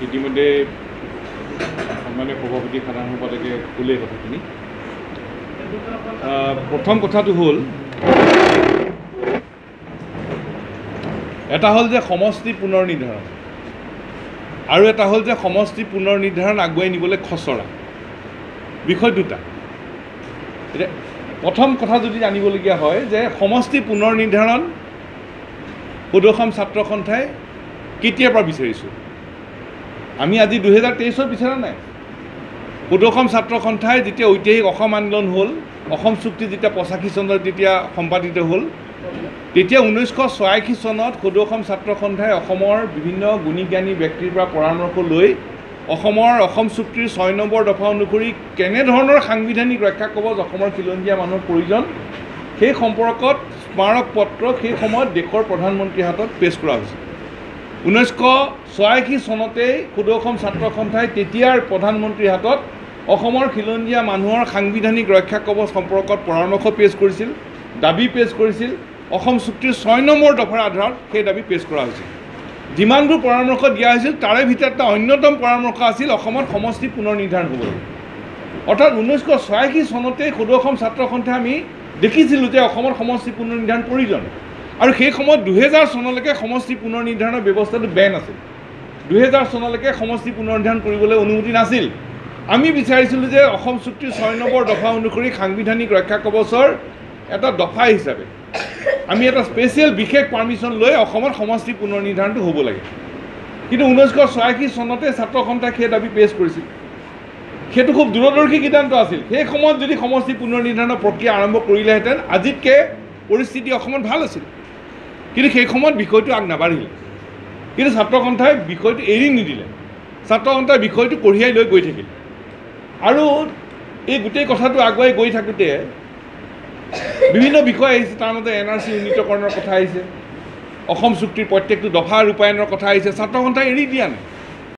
ইতিমধ্যে সন্মানীয় সভাপতি সাধাৰণ সম্পাদকে ক'লে কথাখিনি। প্ৰথম কথাটো হ'ল এটা হ'ল যে সমষ্টি পুনৰ নিৰ্ধাৰণ আৰু এটা হ'ল যে সমষ্টি পুনৰ নিৰ্ধাৰণ আগুৱাই নিবলৈ খচৰা, বিষয় দুটা। এতিয়া প্ৰথম কথা যদি জানিবলগীয়া হয় যে সমষ্টি পুনৰ নিৰ্ধাৰণ সদৌ অসম ছাত্ৰ সন্থাই কেতিয়াৰ পৰা বিচাৰিছোঁ। আমি আজি 2023 বিচৰা নাই। সদৌ অসম ছাত্ৰ সন্থাই যেতিয়া ঐতিহাসিক অসম আন্দোলন হ'ল, অসম চুক্তি যেতিয়া 85 চনত যেতিয়া সম্পাদিত হ'ল, তেতিয়া 1986 চনত সদৌ অসম ছাত্ৰ সন্থাই অসমৰ বিভিন্ন গুণী জ্ঞানী ব্যক্তিৰ পৰা পৰামৰ্শ লৈ অসম চুক্তিৰ 6 নম্বৰ দফা অনুসৰি কেনেধৰণৰ সাংবিধানিক ৰক্ষা কৱচ অসমৰ খিলঞ্জীয়া মানুহৰ প্ৰয়োজন, সেই সম্পৰ্কত স্মাৰক পত্ৰ সেই সময়ত দেশৰ প্ৰধানমন্ত্ৰীৰ হাতত পেছ কৰা হৈছিল। 1986 চনতেই সদৌ অসম ছাত্ৰ সন্থাই তেতিয়াৰ প্ৰধানমন্ত্ৰীৰ হাতত অসমৰ খিলঞ্জীয়া মানুহৰ সাংবিধানিক ৰক্ষা কৱচ সম্পৰ্কত পৰামৰ্শ পেছ কৰিছিল, দাবী পেছ কৰিছিল। অসম চুক্তিৰ 6 নম্বৰ দফাৰ আধাৰত সেই দাবী পেছ কৰা হৈছিল। যিমানবোৰ পৰামৰ্শ দিয়া হৈছিল তাৰে ভিতৰত এটা অন্যতম পৰামৰ্শ আছিল অসমত সমষ্টি পুনৰ নিৰ্ধাৰণ হ'ব লাগে। অৰ্থাৎ 1986 চনতেই সদৌ অসম ছাত্ৰ সন্থাই আমি দেখিছিলোঁ যে অসমত সমষ্টি পুনৰ নিৰ্ধাৰণ প্ৰয়োজন। আৰু সেই সময়ত 2000 চনলৈকে সমষ্টি পুনৰ নিৰ্ধাৰণৰ ব্যৱস্থাটো বেন আছিল। 2000 চনলৈকে সমষ্টি পুনৰ নিৰ্ধাৰণ কৰিবলৈ অনুমতি নাছিল। আমি বিচাৰিছিলোঁ যে অসম চুক্তিৰ 6 নম্বৰ দফা অনুসৰি সাংবিধানিক ৰক্ষা কৱচৰ এটা দফা হিচাপে আমি এটা স্পেচিয়েল বিশেষ পাৰ্মিশ্যন লৈ অসমত সমষ্টি পুনৰ নিৰ্ধাৰণটো হ'ব লাগে। কিন্তু 1986 চনতে ছাত্ৰ সন্থাই সেই দাবী পেছ কৰিছিল। সেইটো খুব দূৰদৰ্শী সিদ্ধান্ত আছিল। সেই সময়ত যদি সমষ্টি পুনৰ নিৰ্ধাৰণৰ প্ৰক্ৰিয়া আৰম্ভ কৰিলেহেঁতেন আজিতকৈ পৰিস্থিতি অসমত ভাল আছিল। কিন্তু সেই সময়ত বিষয়টো আগ নাবাঢ়িল। কিন্তু ছাত্ৰ সন্থাই বিষয়টো এৰি নিদিলে। ছাত্ৰ সন্থাই বিষয়টো কঢ়িয়াই লৈ গৈ থাকিল। আৰু এই গোটেই কথাটো আগুৱাই গৈ থাকোঁতে বিভিন্ন বিষয় আহিছে। তাৰ মাজতে NRC উন্নীতকৰণৰ কথা আহিছে, অসম চুক্তিৰ প্ৰত্যেকটো দফা ৰূপায়ণৰ কথা আহিছে। ছাত্ৰ সন্থাই এৰি দিয়া নাই।